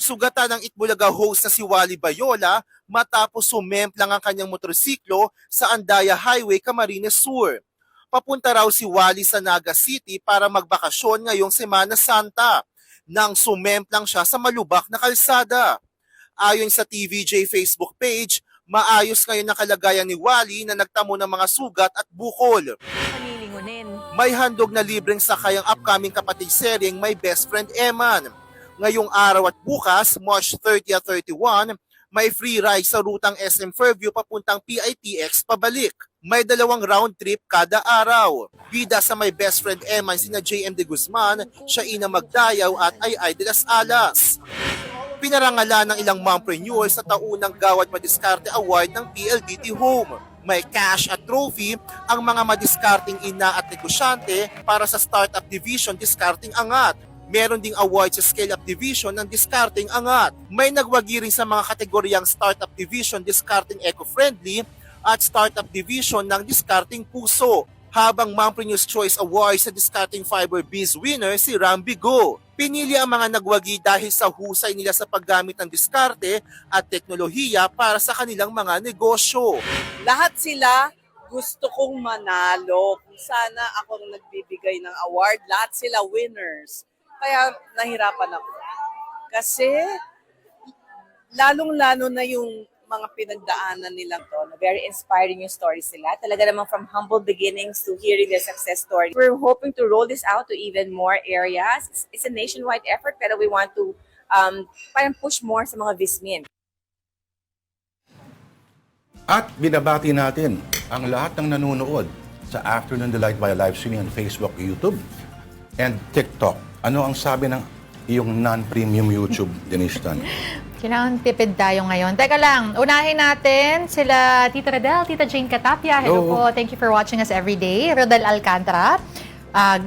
Sugatan ng Itbulaga host na si Wally Bayola matapos sumemplang ang kanyang motorsiklo sa Andaya Highway, Camarines Sur. Papunta raw si Wally sa Naga City para magbakasyon ngayong Semana Santa nang sumemplang siya sa malubak na kalsada. Ayon sa TVJ Facebook page, maayos ngayon ang kalagayan ni Wally na nagtamo ng mga sugat at bukol. May handog na libreng sakay ang upcoming kapatid seryeng My Best Friend Eman. Ngayong araw at bukas, March 30 at 31, may free ride sa rutang SM Fairview papuntang PITX pabalik. May 2 round trip kada araw. Bida sa My Best Friend Eman sina JM De Guzman, Shaina Magdayaw at Ay de las Alas. Pinarangalan ng ilang mompreneurs sa taunang Gawad Madiskarte Award ng PLDT Home. May cash at trophy ang mga madiskarting ina at negosyante para sa Startup Division Diskarting Angat. Meron ding award sa Scale-Up Division ng Diskarting Angat. May nagwagi rin sa mga kategoryang Startup Division Diskarting Eco-Friendly at Startup Division ng Diskarting Puso. Habang Mompreneur's Choice Award sa Diskarting Fiber Biz winner si Ram Bigo. Pinili ang mga nagwagi dahil sa husay nila sa paggamit ng diskarte at teknolohiya para sa kanilang mga negosyo. Lahat sila gusto kong manalo. Kung sana ako nagbibigay ng award, lahat sila winners. Kaya nahirapan ako. Kasi lalong-lalo na yung mga pinagdaanan nila to. Very inspiring yung stories nila. Talaga naman from humble beginnings to hearing their success story. We're hoping to roll this out to even more areas. It's a nationwide effort pero we want to parang push more sa mga vismin. At binabati natin ang lahat ng nanonood sa Afternoon Delight via live streaming on Facebook, YouTube, and TikTok. Ano ang sabi ng iyong non-premium YouTube, Denise Tan? Kailangan tipid tayo ngayon. Teka lang, unahin natin sila Tita Rodel, Tita Jane Catapia. Hello po, thank you for watching us every day. Rodel Alcantara,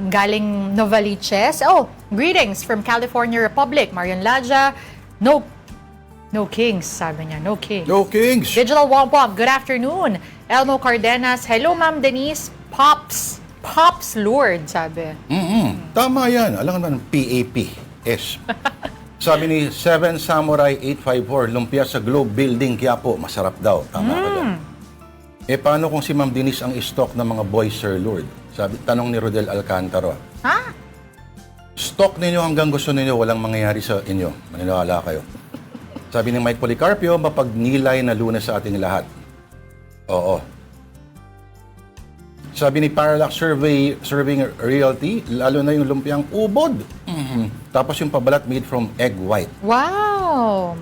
galing Novaliches. Oh, greetings from California Republic. Marion Laja, no kings, sabi niya. No kings. No kings. Digital Womp, good afternoon. Elmo Cardenas, hello Ma'am Denise. Pops Lord, sabi. Tama yan. Alam nga ng PAP-S. Sabi ni 7 Samurai 854, lumpia sa Globe Building, Quiapo, masarap daw. Tama ka daw. Paano kung si Ma'am Denise ang stock ng mga boys, Sir Lord? Sabi, tanong ni Rodel Alcantara. Ha? Stock ninyo hanggang gusto ninyo, walang mangyayari sa inyo. Maniniwala kayo. Sabi ni Mike Policarpio, mapagnilay na Lunes sa ating lahat. Oo. Sabi ni Parallax Serving Realty, lalo na yung lumpiang ubod. Tapos yung pabalat made from egg white. Wow!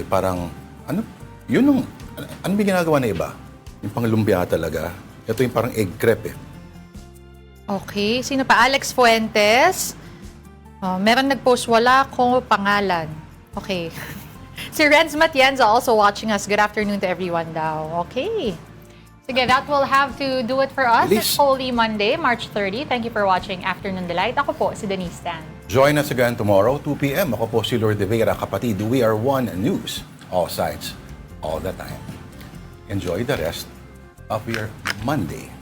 Parang, ano ba ginagawa na iba? Yung pang lumpia talaga. Ito yung parang egg crepe Okay, sino pa? Alex Fuentes. Meron nag-post, wala ko pangalan. Okay. Si Renz Matienza also watching us. Good afternoon to everyone daw. Okay. Sige, that will have to do it for us. It's Holy Monday, March 30. Thank you for watching Afternoon Delight. Ako po, si Denise Tan. Join us again tomorrow, 2 p.m. Ako po si Lord De Vera, kapatid. We are one news. All sides, all the time. Enjoy the rest of your Monday.